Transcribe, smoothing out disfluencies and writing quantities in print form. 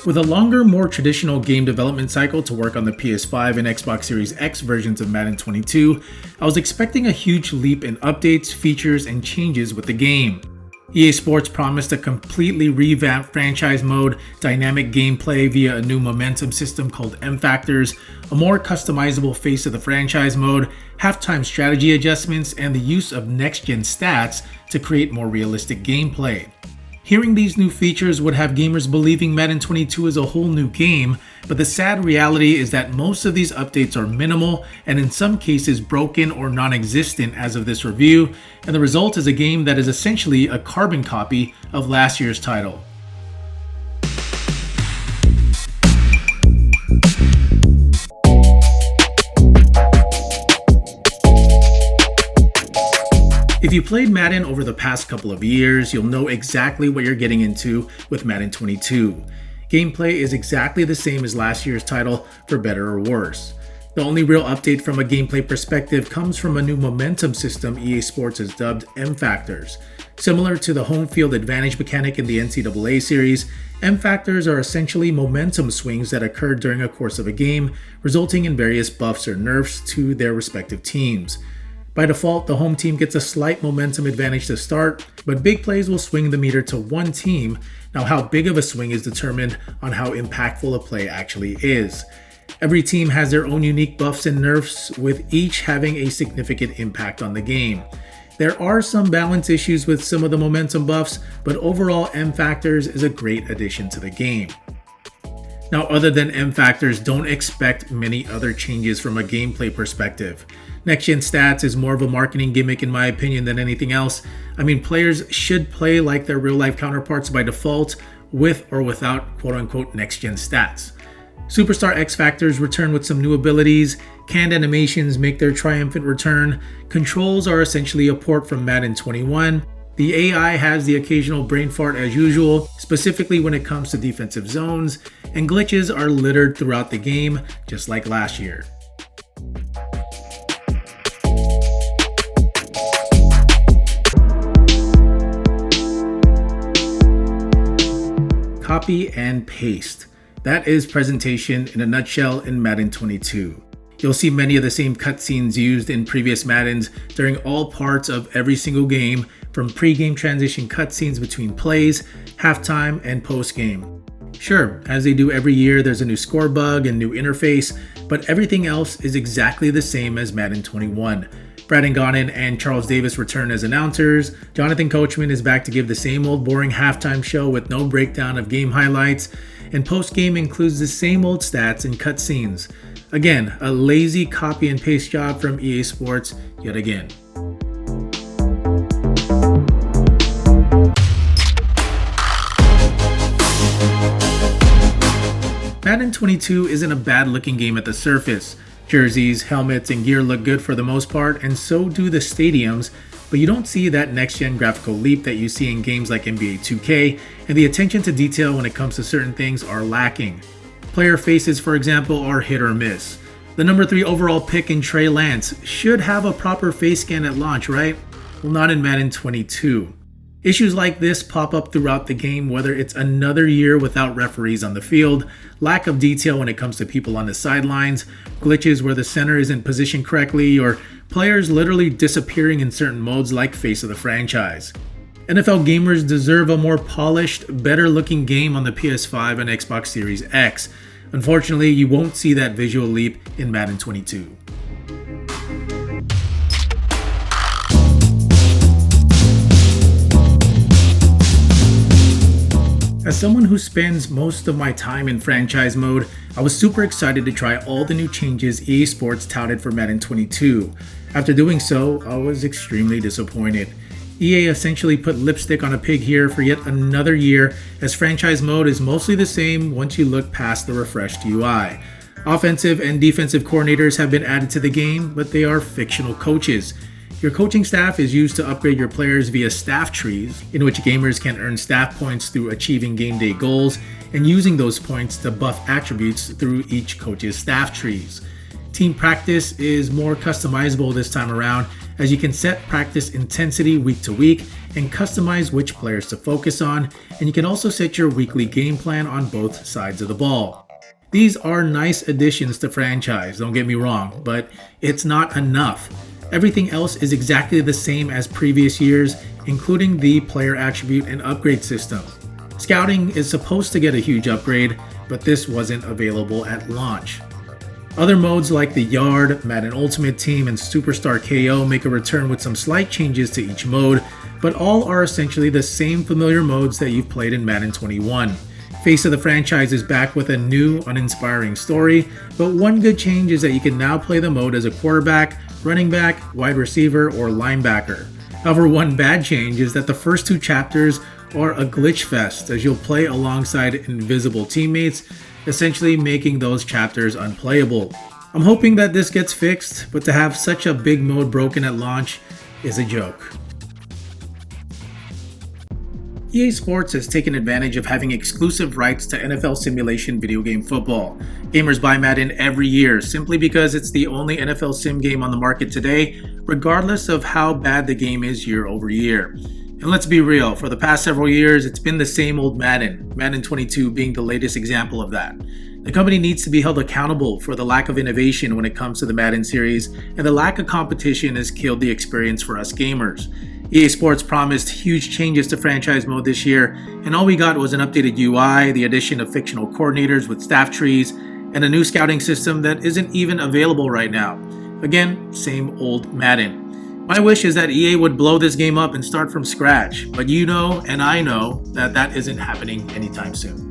With a longer, more traditional game development cycle to work on the PS5 and Xbox Series X versions of Madden 22, I was expecting a huge leap in updates, features, and changes with the game. EA Sports promised a completely revamped franchise mode, dynamic gameplay via a new momentum system called M Factors, a more customizable face of the franchise mode, halftime strategy adjustments, and the use of next-gen stats to create more realistic gameplay. Hearing these new features would have gamers believing Madden 22 is a whole new game, but the sad reality is that most of these updates are minimal and in some cases broken or non-existent as of this review, and the result is a game that is essentially a carbon copy of last year's title. If you played Madden over the past couple of years, you'll know exactly what you're getting into with Madden 22. Gameplay is exactly the same as last year's title, for better or worse. The only real update from a gameplay perspective comes from a new momentum system EA Sports has dubbed M Factors. Similar to the home field advantage mechanic in the NCAA series, M Factors are essentially momentum swings that occur during a course of a game, resulting in various buffs or nerfs to their respective teams. By default, the home team gets a slight momentum advantage to start, but big plays will swing the meter to one team. Now, how big of a swing is determined on how impactful a play actually is. Every team has their own unique buffs and nerfs, with each having a significant impact on the game. There are some balance issues with some of the momentum buffs, but overall M Factors is a great addition to the game. Now, other than M Factors, don't expect many other changes from a gameplay perspective. Next-gen stats is more of a marketing gimmick in my opinion than anything else. I mean, players should play like their real-life counterparts by default, with or without quote-unquote next-gen stats. Superstar X Factors return with some new abilities, canned animations make their triumphant return, controls are essentially a port from Madden 21, the AI has the occasional brain fart as usual, specifically when it comes to defensive zones, and glitches are littered throughout the game, just like last year. Copy and paste. That is presentation in a nutshell in Madden 22. You'll see many of the same cutscenes used in previous Maddens during all parts of every single game, from pre-game transition cutscenes between plays, halftime, and post-game. Sure, as they do every year, there's a new score bug and new interface, but everything else is exactly the same as Madden 21. Brandon Gaudin and Charles Davis return as announcers. Jonathan Coachman is back to give the same old boring halftime show with no breakdown of game highlights, and post-game includes the same old stats and cutscenes. Again, a lazy copy and paste job from EA Sports yet again. Madden 22 isn't a bad looking game at the surface. Jerseys, helmets, and gear look good for the most part, and so do the stadiums, but you don't see that next-gen graphical leap that you see in games like NBA 2K, and the attention to detail when it comes to certain things are lacking. Player faces, for example, are hit or miss. The number 3 overall pick in Trey Lance should have a proper face scan at launch, right? Well, not in Madden 22. Issues like this pop up throughout the game, whether it's another year without referees on the field, lack of detail when it comes to people on the sidelines, glitches where the center isn't positioned correctly, or players literally disappearing in certain modes like Face of the Franchise. NFL gamers deserve a more polished, better looking game on the PS5 and Xbox Series X. Unfortunately, you won't see that visual leap in Madden 22. As someone who spends most of my time in franchise mode, I was super excited to try all the new changes EA Sports touted for Madden 22. After doing so, I was extremely disappointed. EA essentially put lipstick on a pig here for yet another year, as franchise mode is mostly the same once you look past the refreshed UI. Offensive and defensive coordinators have been added to the game, but they are fictional coaches. Your coaching staff is used to upgrade your players via staff trees, in which gamers can earn staff points through achieving game day goals and using those points to buff attributes through each coach's staff trees. Team practice is more customizable this time around, as you can set practice intensity week to week and customize which players to focus on, and you can also set your weekly game plan on both sides of the ball. These are nice additions to franchise, don't get me wrong, but it's not enough. Everything else is exactly the same as previous years, including the player attribute and upgrade system. Scouting is supposed to get a huge upgrade, but this wasn't available at launch. Other modes like the Yard, Madden Ultimate Team, and Superstar KO make a return with some slight changes to each mode, but all are essentially the same familiar modes that you've played in Madden 21. Face of the franchise is back with a new, uninspiring story, but one good change is that you can now play the mode as a quarterback, running back, wide receiver, or linebacker. However, one bad change is that the first 2 chapters are a glitch fest, as you'll play alongside invisible teammates, essentially making those chapters unplayable. I'm hoping that this gets fixed, but to have such a big mode broken at launch is a joke. EA Sports has taken advantage of having exclusive rights to NFL simulation video game football. Gamers buy Madden every year simply because it's the only NFL sim game on the market today, regardless of how bad the game is year over year. And let's be real, for the past several years, it's been the same old Madden 22 being the latest example of that. The company needs to be held accountable for the lack of innovation when it comes to the Madden series, and the lack of competition has killed the experience for us gamers. EA Sports promised huge changes to franchise mode this year, and all we got was an updated UI, the addition of fictional coordinators with staff trees, and a new scouting system that isn't even available right now. Again, same old Madden. My wish is that EA would blow this game up and start from scratch, but you know and I know that that isn't happening anytime soon.